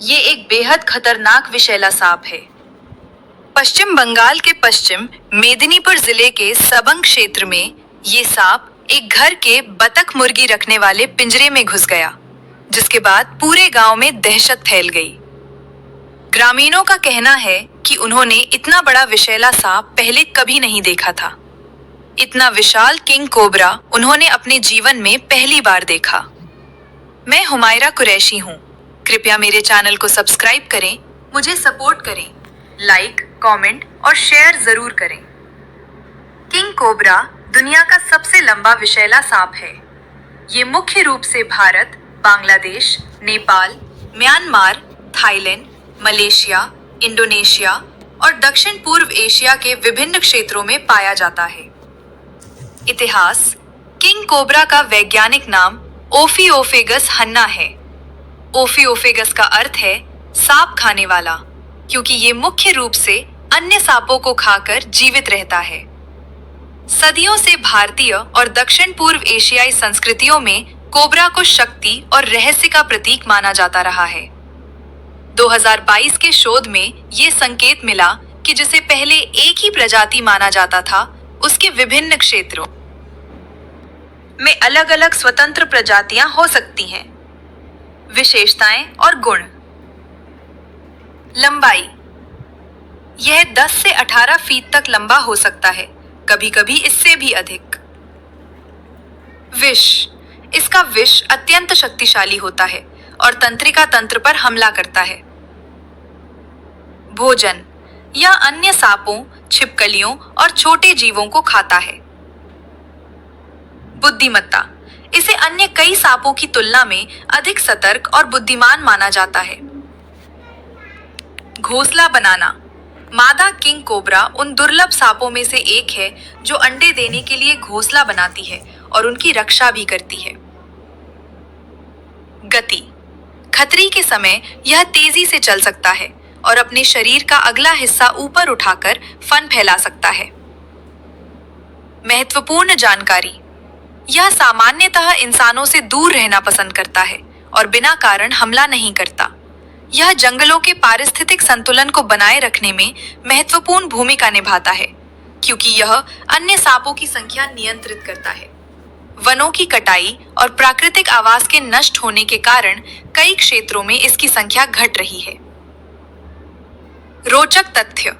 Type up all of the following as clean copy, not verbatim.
ये एक बेहद खतरनाक विषैला सांप है। पश्चिम बंगाल के पश्चिम मेदिनीपुर जिले के सबंग क्षेत्र में ये सांप एक घर के बतख मुर्गी रखने वाले पिंजरे में घुस गया, जिसके बाद पूरे गांव में दहशत फैल गई। ग्रामीणों का कहना है कि उन्होंने इतना बड़ा विषैला सांप पहले कभी नहीं देखा था। इतना विशाल किंग कोबरा उन्होंने अपने जीवन में पहली बार देखा। मैं हुमायरा कुरैशी हूँ। कृपया मेरे चैनल को सब्सक्राइब करें, मुझे सपोर्ट करें, लाइक, कमेंट और शेयर जरूर करें। किंग कोबरा दुनिया का सबसे लंबा विषैला सांप है। ये मुख्य रूप से Bharat, Bangladesh, Nepal, Myanmar, Thailand, Malaysia, Indonesia और दक्षिण पूर्व एशिया के विभिन्न क्षेत्रों में पाया जाता है। इतिहास: किंग कोबरा का वैज्ञानिक नाम ओफिओफेगस हन्ना है। ओफिओफेगस का अर्थ है सांप खाने वाला, क्योंकि ये मुख्य रूप से अन्य सांपों को खाकर जीवित रहता है। सदियों से भारतीय और दक्षिण पूर्व एशियाई संस्कृतियों में कोबरा को शक्ति और रहस्य का प्रतीक माना जाता रहा है। 2022 के शोध में ये संकेत मिला कि जिसे पहले एक ही प्रजाति माना जाता था, उसके विभिन्न क्षेत्रों में अलग-अलग स्वतंत्र प्रजातियां हो सकती हैं। विशेषताएं और गुण: लंबाई: यह 10 से 18 फीट तक लंबा हो सकता है, कभी-कभी इससे भी अधिक। विष: इसका विष अत्यंत शक्तिशाली होता है और तंत्रिका तंत्र पर हमला करता है। भोजन: यह अन्य सांपों, छिपकलियों और छोटे जीवों को खाता है। बुद्धिमत्ता: इसे अन्य कई सांपों की तुलना में अधिक सतर्क और बुद्धिमान माना जाता है। घोंसला बनाना: मादा किंग कोबरा उन दुर्लभ सांपों में से एक है जो अंडे देने के लिए घोंसला बनाती है और उनकी रक्षा भी करती है। गति: खतरे के समय यह तेजी से चल सकता है और अपने शरीर का अगला हिस्सा ऊपर उठाकर फन फैला सकता है। महत्वपूर्ण जानकारी: यह सामान्यतः इंसानों से दूर रहना पसंद करता है और बिना कारण हमला नहीं करता। यह जंगलों के पारिस्थितिक संतुलन को बनाए रखने में महत्वपूर्ण भूमिका निभाता है, क्योंकि यह अन्य सांपों की संख्या नियंत्रित करता है। वनों की कटाई और प्राकृतिक आवास के नष्ट होने के कारण कई क्षेत्रों में इसकी संख्या घट रही है। रोचक तथ्य: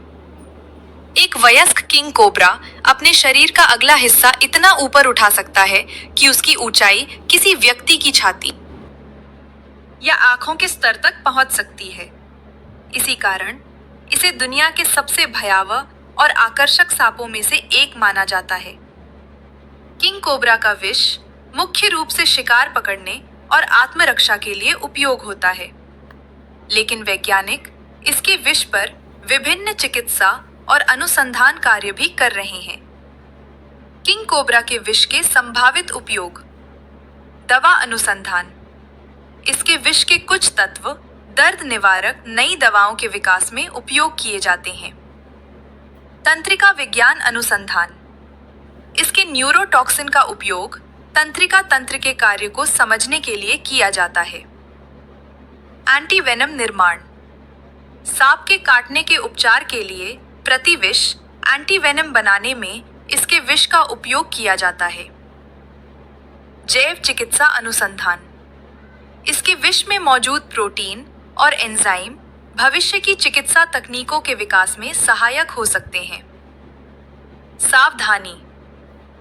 एक वयस्क किंग कोबरा अपने शरीर का अगला हिस्सा इतना ऊपर उठा सकता है कि उसकी ऊंचाई किसी व्यक्ति की छाती या आंखों के स्तर तक पहुंच सकती है। इसी कारण इसे दुनिया के सबसे भयावह और आकर्षक सांपों में से एक माना जाता है। किंग कोबरा का विष मुख्य रूप से शिकार पकड़ने और आत्मरक्षा के लिए उपयोग होता है, लेकिन वैज्ञानिक इसके विष पर विभिन्न चिकित्सा और अनुसंधान कार्य भी कर रहे हैं। किंग कोबरा के विष के संभावित उपयोग: दवा अनुसंधान: इसके विष के कुछ तत्व दर्द निवारक नई दवाओं के विकास में उपयोग किए जाते हैं। तंत्रिका विज्ञान अनुसंधान: इसके न्यूरोटॉक्सिन का उपयोग तंत्रिका तंत्र के कार्य को समझने के लिए किया जाता है। एंटीवेनम निर्माण: सांप के काटने के उपचार के लिए प्रतिविष एंटीवेनम बनाने में इसके विष का उपयोग किया जाता है। जैव चिकित्सा अनुसंधान: इसके विष में मौजूद प्रोटीन और एंजाइम भविष्य की चिकित्सा तकनीकों के विकास में सहायक हो सकते हैं। सावधानी: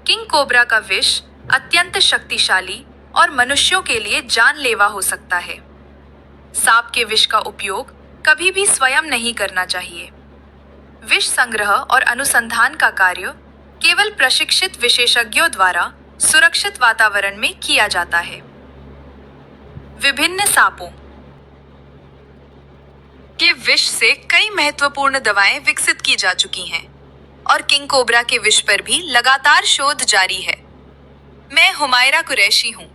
किंग कोबरा का विष अत्यंत शक्तिशाली और मनुष्यों के लिए जानलेवा हो सकता है। सांप के विष का उपयोग कभी भी स्वयं नहीं करना चाहिए। विष संग्रह और अनुसंधान का कार्य केवल प्रशिक्षित विशेषज्ञों द्वारा सुरक्षित वातावरण में किया जाता है। विभिन्न सांपों के विष से कई महत्वपूर्ण दवाएं विकसित की जा चुकी हैं और किंग कोबरा के विष पर भी लगातार शोध जारी है। मैं हुमायरा कुरैशी हूँ।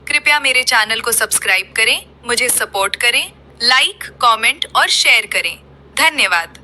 कृपया मेरे चैनल को सब्सक्राइब करें, मुझे सपोर्ट करें, लाइक, कमेंट और शेयर करें। धन्यवाद।